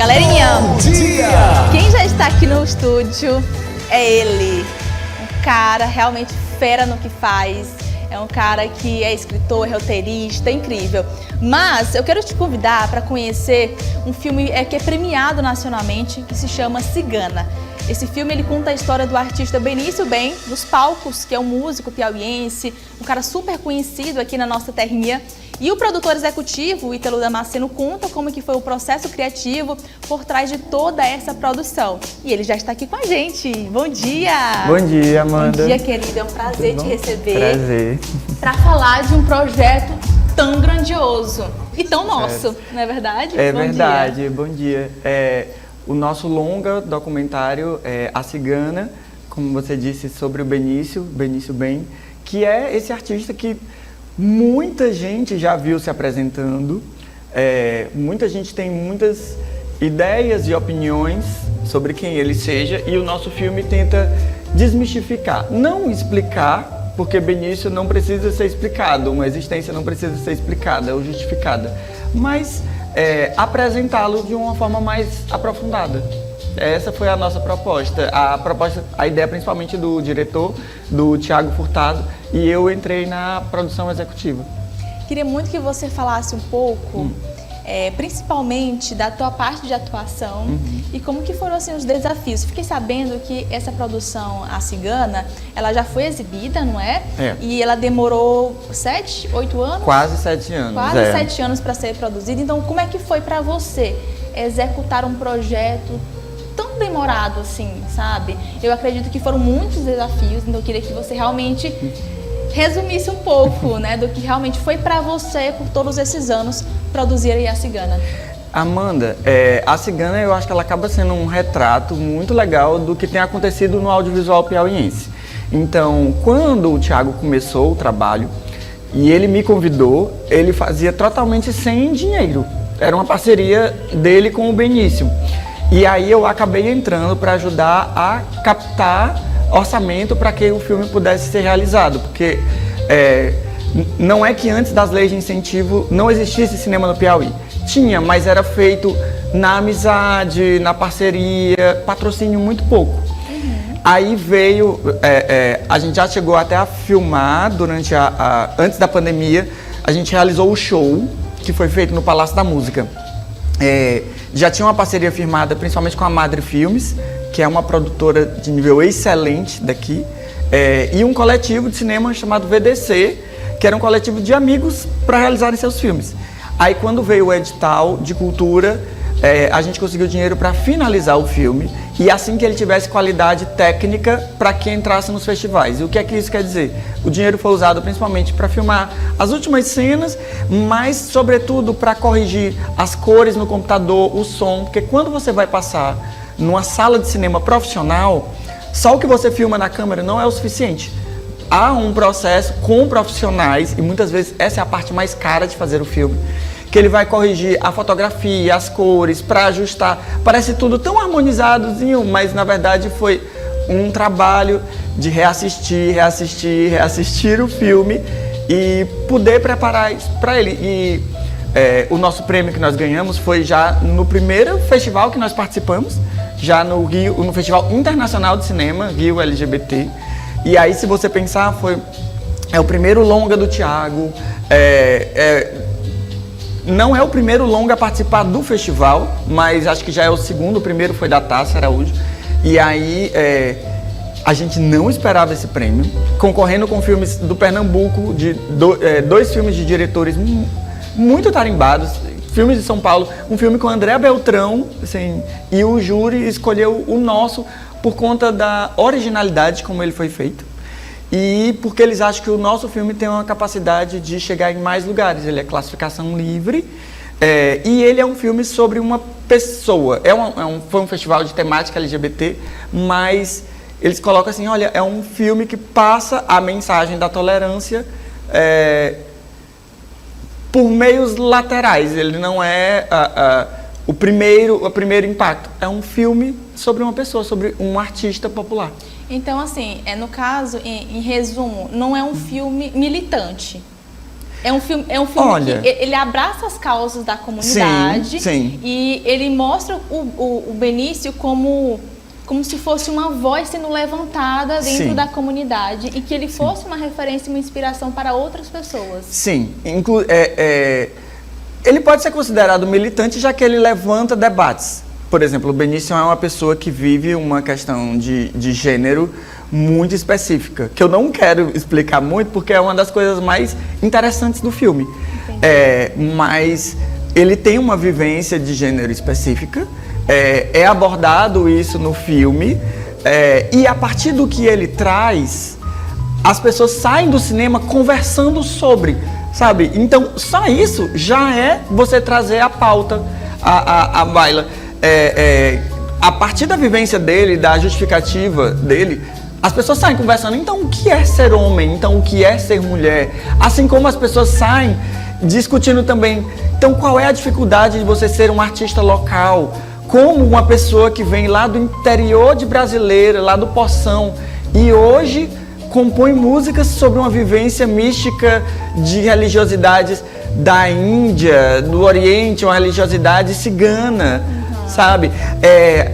Galerinha, bom dia! Quem já está aqui no estúdio é ele, um cara realmente fera no que faz, é um cara que é escritor, é roteirista, é incrível. Mas eu quero te convidar para conhecer um filme que é premiado nacionalmente, que se chama Cigana. Esse filme ele conta a história do artista Benício Bem, dos palcos, que é um músico piauiense, um cara super conhecido aqui na nossa terrinha. E o produtor executivo, o Ítalo Damasceno, conta como que foi o processo criativo por trás de toda essa produção. E ele já está aqui com a gente. Bom dia! Bom dia, Amanda. Bom dia, querido. É um prazer te receber. Prazer. Para falar de um projeto tão grandioso e tão nosso, não é verdade? É Bom verdade. dia. Bom dia. O nosso longa documentário é A Cigana, como você disse, sobre o Benício Bem, que é esse artista que muita gente já viu se apresentando, muita gente tem muitas ideias e opiniões sobre quem ele seja, e o nosso filme tenta desmistificar, não explicar, porque Benício não precisa ser explicado, uma existência não precisa ser explicada ou justificada, mas apresentá-lo de uma forma mais aprofundada. Essa foi a nossa proposta. A ideia principalmente do diretor, do Thiago Furtado, e eu entrei na produção executiva. Queria muito que você falasse um pouco, principalmente da tua parte de atuação e como que foram assim, os desafios. Fiquei sabendo que essa produção, A Cigana, ela já foi exibida, não é? E ela demorou 7, 8 anos? Quase 7 anos. Quase 7 anos para ser produzida. Então, como é que foi para você executar um projeto tão demorado assim, sabe? Eu acredito que foram muitos desafios, então eu queria que você realmente resumisse um pouco, né, do que realmente foi para você, por todos esses anos, produzir aí A Cigana. Amanda, A Cigana eu acho que ela acaba sendo um retrato muito legal do que tem acontecido no audiovisual piauiense. Então, quando o Thiago começou o trabalho e ele me convidou, ele fazia totalmente sem dinheiro. Era uma parceria dele com o Benício. E aí eu acabei entrando para ajudar a captar orçamento para que o filme pudesse ser realizado, porque não é que antes das leis de incentivo não existisse cinema no Piauí. Tinha, mas era feito na amizade, na parceria, patrocínio muito pouco. Aí veio, a gente já chegou até a filmar durante antes da pandemia, a gente realizou o show que foi feito no Palácio da Música. Já tinha uma parceria firmada principalmente com a Madre Filmes, que é uma produtora de nível excelente daqui, e um coletivo de cinema chamado VDC, que era um coletivo de amigos para realizarem seus filmes. Aí quando veio o edital de cultura, a gente conseguiu dinheiro para finalizar o filme, e assim que ele tivesse qualidade técnica para que entrasse nos festivais. E o que é que isso quer dizer? O dinheiro foi usado principalmente para filmar as últimas cenas, mas sobretudo para corrigir as cores no computador, o som, porque quando você vai passar numa sala de cinema profissional, só o que você filma na câmera não é o suficiente. Há um processo com profissionais, e muitas vezes essa é a parte mais cara de fazer o filme, que ele vai corrigir a fotografia, as cores, para ajustar. Parece tudo tão harmonizadozinho, mas na verdade foi um trabalho de reassistir o filme e poder preparar isso para ele. E o nosso prêmio que nós ganhamos foi já no primeiro festival que nós participamos, já no Rio, no Festival Internacional de Cinema, Rio LGBT. E aí, se você pensar, é o primeiro longa do Thiago, não é o primeiro longa a participar do festival, mas acho que já é o segundo. O primeiro foi da Taça Araújo. E aí a gente não esperava esse prêmio, concorrendo com filmes do Pernambuco, dois filmes de diretores muito tarimbados, filmes de São Paulo, um filme com André Beltrão, assim, e o júri escolheu o nosso por conta da originalidade como ele foi feito. E porque eles acham que o nosso filme tem uma capacidade de chegar em mais lugares. Ele é classificação livre, e ele é um filme sobre uma pessoa. Foi um festival de temática LGBT, mas eles colocam assim, olha, é um filme que passa a mensagem da tolerância por meios laterais. Ele não é o primeiro impacto. É um filme sobre uma pessoa, sobre um artista popular. Então, assim, no caso, em resumo, não é um filme militante. É um filme Olha, que ele abraça as causas da comunidade. Sim. E ele mostra o Benício como se fosse uma voz sendo levantada dentro da comunidade e que ele fosse uma referência e uma inspiração para outras pessoas. Sim. Ele pode ser considerado militante, já que ele levanta debates. Por exemplo, o Benício é uma pessoa que vive uma questão de gênero muito específica, que eu não quero explicar muito, porque é uma das coisas mais interessantes do filme. Mas ele tem uma vivência de gênero específica, é abordado isso no filme, e a partir do que ele traz, as pessoas saem do cinema conversando sobre, sabe? Então, só isso já é você trazer a pauta, a baila. A partir da vivência dele, da justificativa dele, as pessoas saem conversando, então o que é ser homem? Então o que é ser mulher? Assim como as pessoas saem discutindo também, então qual é a dificuldade de você ser um artista local? Como uma pessoa que vem lá do interior de Brasileira, lá do Poção, e hoje compõe músicas sobre uma vivência mística de religiosidades da Índia, do Oriente, uma religiosidade cigana. Sabe?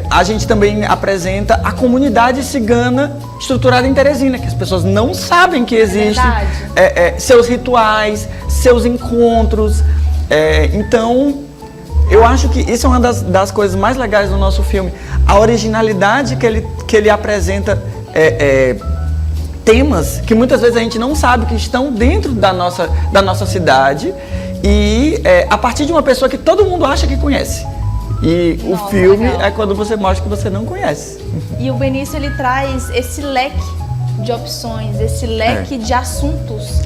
A gente também apresenta a comunidade cigana estruturada em Teresina, que as pessoas não sabem que existe, seus rituais, seus encontros. Então, eu acho que isso é uma das coisas mais legais do nosso filme. A originalidade que ele apresenta temas que muitas vezes a gente não sabe que estão dentro da nossa cidade e a partir de uma pessoa que todo mundo acha que conhece. E o filme é quando você mostra que você não conhece. E o Benício, ele traz esse leque de opções, esse leque de assuntos.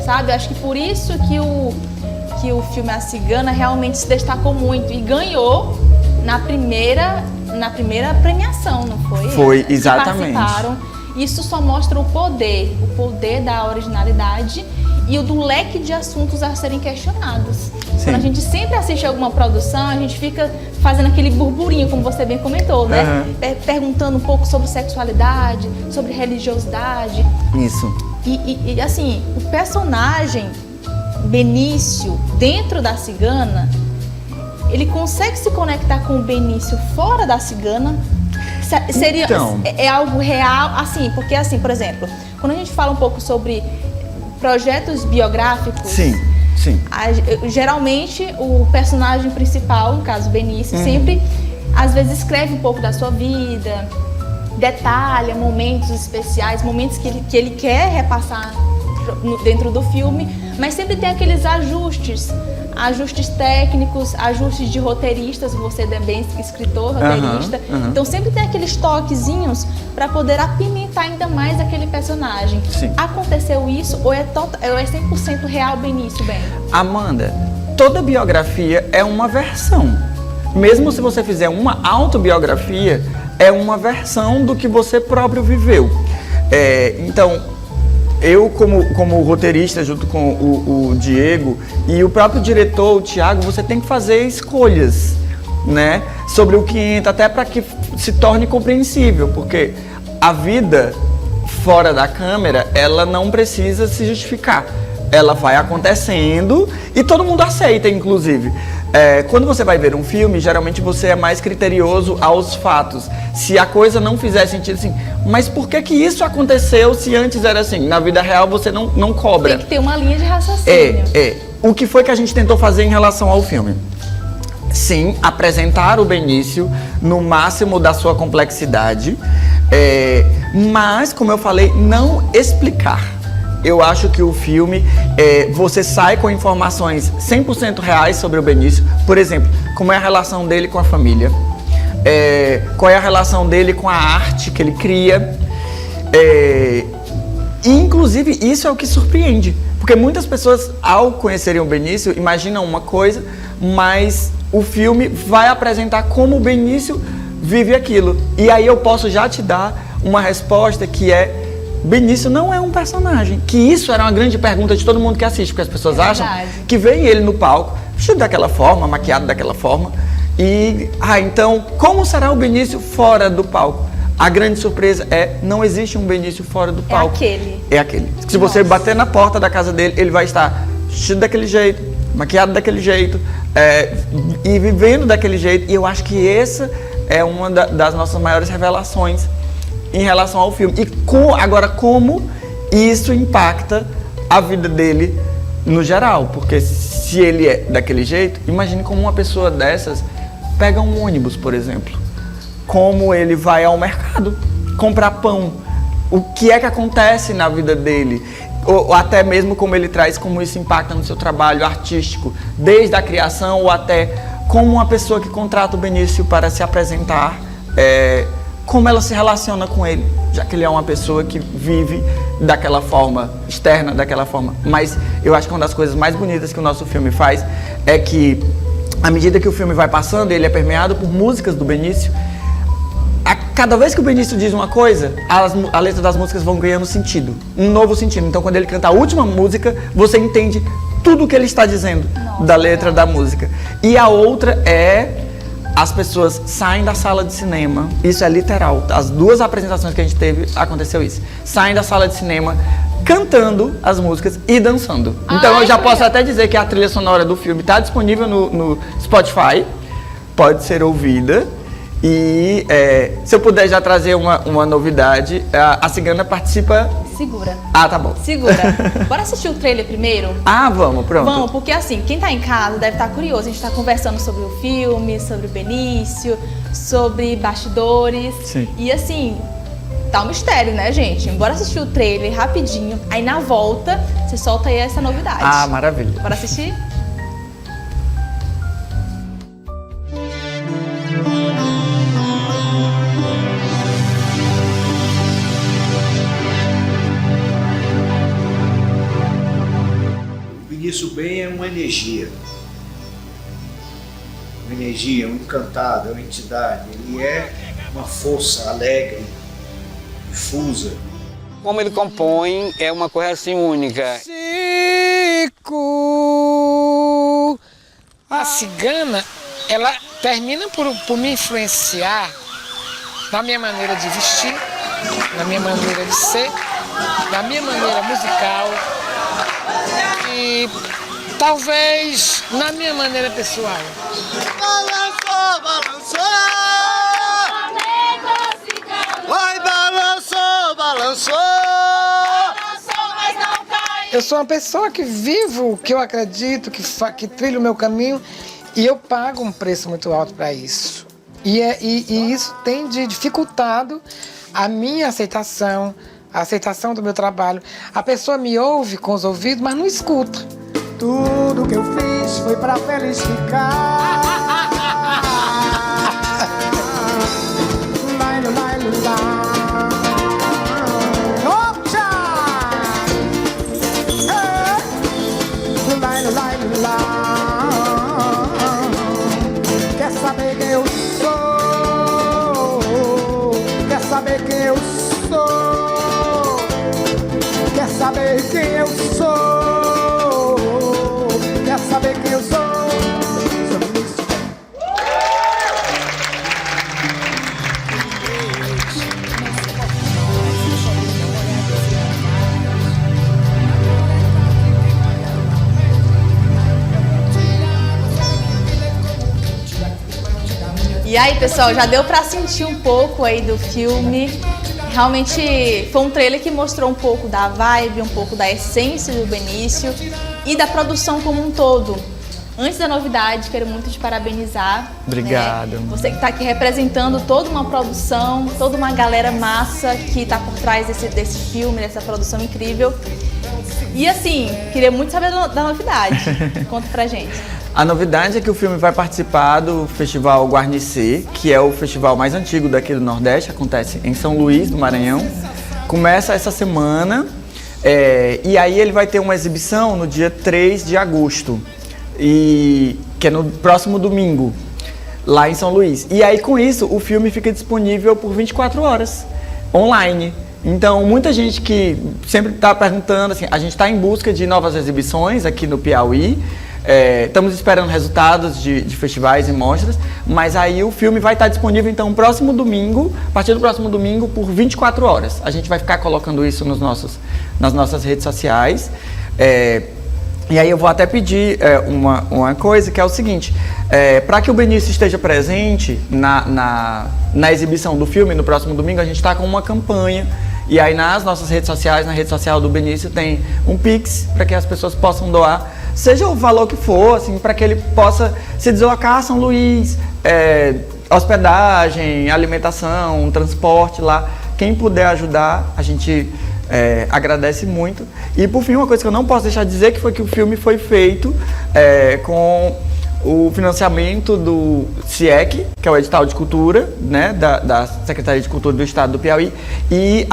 Sabe? Acho que por isso que o filme A Cigana realmente se destacou muito e ganhou na primeira premiação, não foi? Foi, exatamente. Participaram. Isso só mostra o poder da originalidade e o do leque de assuntos a serem questionados. Quando a gente sempre assiste alguma produção, a gente fica fazendo aquele burburinho, como você bem comentou, né? Perguntando um pouco sobre sexualidade, sobre religiosidade. Isso. E assim, o personagem Benício, dentro da Cigana, ele consegue se conectar com o Benício fora da Cigana? Seria, é algo real, assim, porque assim, por exemplo, quando a gente fala um pouco sobre projetos biográficos, sim. Geralmente o personagem principal, no caso Benício, sempre às vezes escreve um pouco da sua vida, detalha momentos especiais, momentos que ele quer repassar dentro do filme, mas sempre tem aqueles ajustes técnicos, ajustes de roteiristas, você também escritor, roteirista, então sempre tem aqueles toquezinhos para poder apimentar ainda mais aquele personagem. Aconteceu isso ou é 100% real Benício, bem? Amanda, toda biografia é uma versão. Mesmo se você fizer uma autobiografia, é uma versão do que você próprio viveu. Então, eu, como roteirista, junto com o Diego e o próprio diretor, o Thiago, você tem que fazer escolhas, né, sobre o que entra, até para que se torne compreensível, porque a vida fora da câmera, ela não precisa se justificar. Ela vai acontecendo e todo mundo aceita, inclusive. Quando você vai ver um filme, geralmente você é mais criterioso aos fatos. Se a coisa não fizer sentido, assim, mas por que isso aconteceu se antes era assim? Na vida real você não cobra. Tem que ter uma linha de raciocínio. O que foi que a gente tentou fazer em relação ao filme? Sim, apresentar o Benício no máximo da sua complexidade, mas, como eu falei, não explicar. Eu acho que o filme, você sai com informações 100% reais sobre o Benício. Por exemplo, como é a relação dele com a família, qual é a relação dele com a arte que ele cria. E, inclusive, isso é o que surpreende. Porque muitas pessoas, ao conhecerem o Benício, imaginam uma coisa, mas o filme vai apresentar como o Benício vive aquilo. E aí eu posso já te dar uma resposta que Benício não é um personagem. Que isso era uma grande pergunta de todo mundo que assiste, porque as pessoas acham que vem ele no palco, vestido daquela forma, maquiado daquela forma, e, então, como será o Benício fora do palco? A grande surpresa não existe um Benício fora do palco. É aquele. Se você bater na porta da casa dele, ele vai estar vestido daquele jeito, maquiado daquele jeito, e vivendo daquele jeito. E eu acho que essa é uma das nossas maiores revelações em relação ao filme. E agora, como isso impacta a vida dele no geral? Porque se ele é daquele jeito, imagine como uma pessoa dessas pega um ônibus, por exemplo. Como ele vai ao mercado comprar pão. O que é que acontece na vida dele? Ou até mesmo como ele traz, como isso impacta no seu trabalho artístico, desde a criação ou até como uma pessoa que contrata o Benício para se apresentar, como ela se relaciona com ele, já que ele é uma pessoa que vive daquela forma, externa daquela forma. Mas eu acho que uma das coisas mais bonitas que o nosso filme faz é que, à medida que o filme vai passando, ele é permeado por músicas do Benício. Cada vez que o Benício diz uma coisa, a letra das músicas vão ganhando sentido, um novo sentido. Então, quando ele canta a última música, você entende tudo o que ele está dizendo. Nossa, da letra da música. E a outra é: as pessoas saem da sala de cinema, isso é literal, as 2 apresentações que a gente teve, aconteceu isso. Saem da sala de cinema cantando as músicas e dançando. Então eu já posso até dizer que a trilha sonora do filme está disponível no Spotify, pode ser ouvida. E se eu puder já trazer uma novidade, a Cigana participa... Segura. Ah, tá bom. Segura. Bora assistir o trailer primeiro? Ah, vamos, pronto. Vamos, porque assim, quem tá em casa deve estar curioso. A gente tá conversando sobre o filme, sobre o Benício, sobre bastidores. Sim. E assim, tá um mistério, né, gente? Bora assistir o trailer rapidinho. Aí na volta, você solta aí essa novidade. Ah, maravilha. Bora assistir? Isso bem é uma energia, um encantado, é uma entidade. Ele é uma força alegre, difusa. Como ele compõe é uma coisa assim única. Chico! A Cigana, ela termina por me influenciar na minha maneira de vestir, na minha maneira de ser, na minha maneira musical. E talvez na minha maneira pessoal. Balançou, balançou. Vai, balançou, balançou. Mas não caiu. Eu sou uma pessoa que vivo o que eu acredito, que trilho o meu caminho, e eu pago um preço muito alto para isso. E isso tem dificultado a minha aceitação, a aceitação do meu trabalho. A pessoa me ouve com os ouvidos, mas não escuta. Tudo que eu fiz foi pra feliz ficar. Quer saber quem eu sou? Quer saber quem eu sou? Quer saber quem eu sou? Quer saber quem eu sou? E aí, pessoal, já deu pra sentir um pouco aí do filme. Realmente foi um trailer que mostrou um pouco da vibe, um pouco da essência do Benício e da produção como um todo. Antes da novidade, quero muito te parabenizar. Obrigado. Né? Você que está aqui representando toda uma produção, toda uma galera massa que está por trás desse filme, dessa produção incrível. E assim, queria muito saber da novidade. Conta pra gente. A novidade é que o filme vai participar do Festival Guarnicê, que é o festival mais antigo daqui do Nordeste, acontece em São Luís, do Maranhão. Começa essa semana, e aí ele vai ter uma exibição no dia 3 de agosto, que é no próximo domingo, lá em São Luís. E aí com isso o filme fica disponível por 24 horas, online. Então, muita gente que sempre está perguntando, assim, a gente está em busca de novas exibições aqui no Piauí, estamos esperando resultados de festivais e mostras, mas aí o filme vai estar disponível, então, próximo domingo, a partir do próximo domingo, por 24 horas. A gente vai ficar colocando isso nas nossas redes sociais. E aí eu vou até pedir uma coisa, que é o seguinte, para que o Benício esteja presente na exibição do filme, no próximo domingo, a gente está com uma campanha. E aí nas nossas redes sociais, na rede social do Benício, tem um Pix para que as pessoas possam doar, seja o valor que for, assim, para que ele possa se deslocar a São Luís, hospedagem, alimentação, transporte lá. Quem puder ajudar, a gente agradece muito. E por fim, uma coisa que eu não posso deixar de dizer, que foi que o filme foi feito com o financiamento do CIEC, que é o edital de cultura, né, da Secretaria de Cultura do Estado do Piauí, e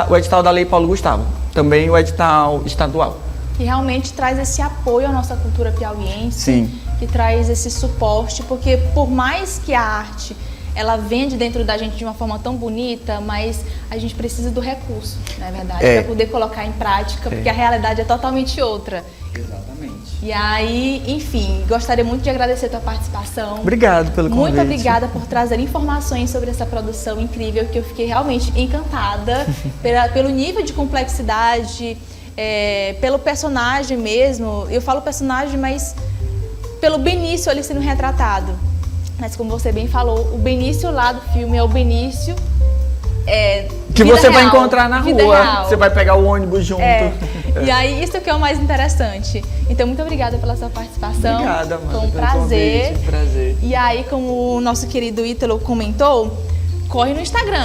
o edital da Lei Paulo Gustavo, também o edital estadual. Que realmente traz esse apoio à nossa cultura piauiense, Sim. que traz esse suporte, porque por mais que a arte ela vende dentro da gente de uma forma tão bonita, mas a gente precisa do recurso, não é verdade? Para poder colocar em prática, porque a realidade é totalmente outra. Exatamente. E aí, enfim, gostaria muito de agradecer a tua participação. Obrigado pelo convite. Muito obrigada por trazer informações sobre essa produção incrível, que eu fiquei realmente encantada pelo nível de complexidade, pelo personagem mesmo. Eu falo personagem, mas pelo Benício ali sendo retratado. Mas como você bem falou, o Benício lá do filme é o Benício que você vai real, encontrar na vida rua, real. Você vai pegar o ônibus junto. E aí, isso que é o mais interessante. Então, muito obrigada pela sua participação. Obrigada, Amanda, foi um pelo prazer. convite, prazer. E aí, como o nosso querido Ítalo comentou, corre no Instagram.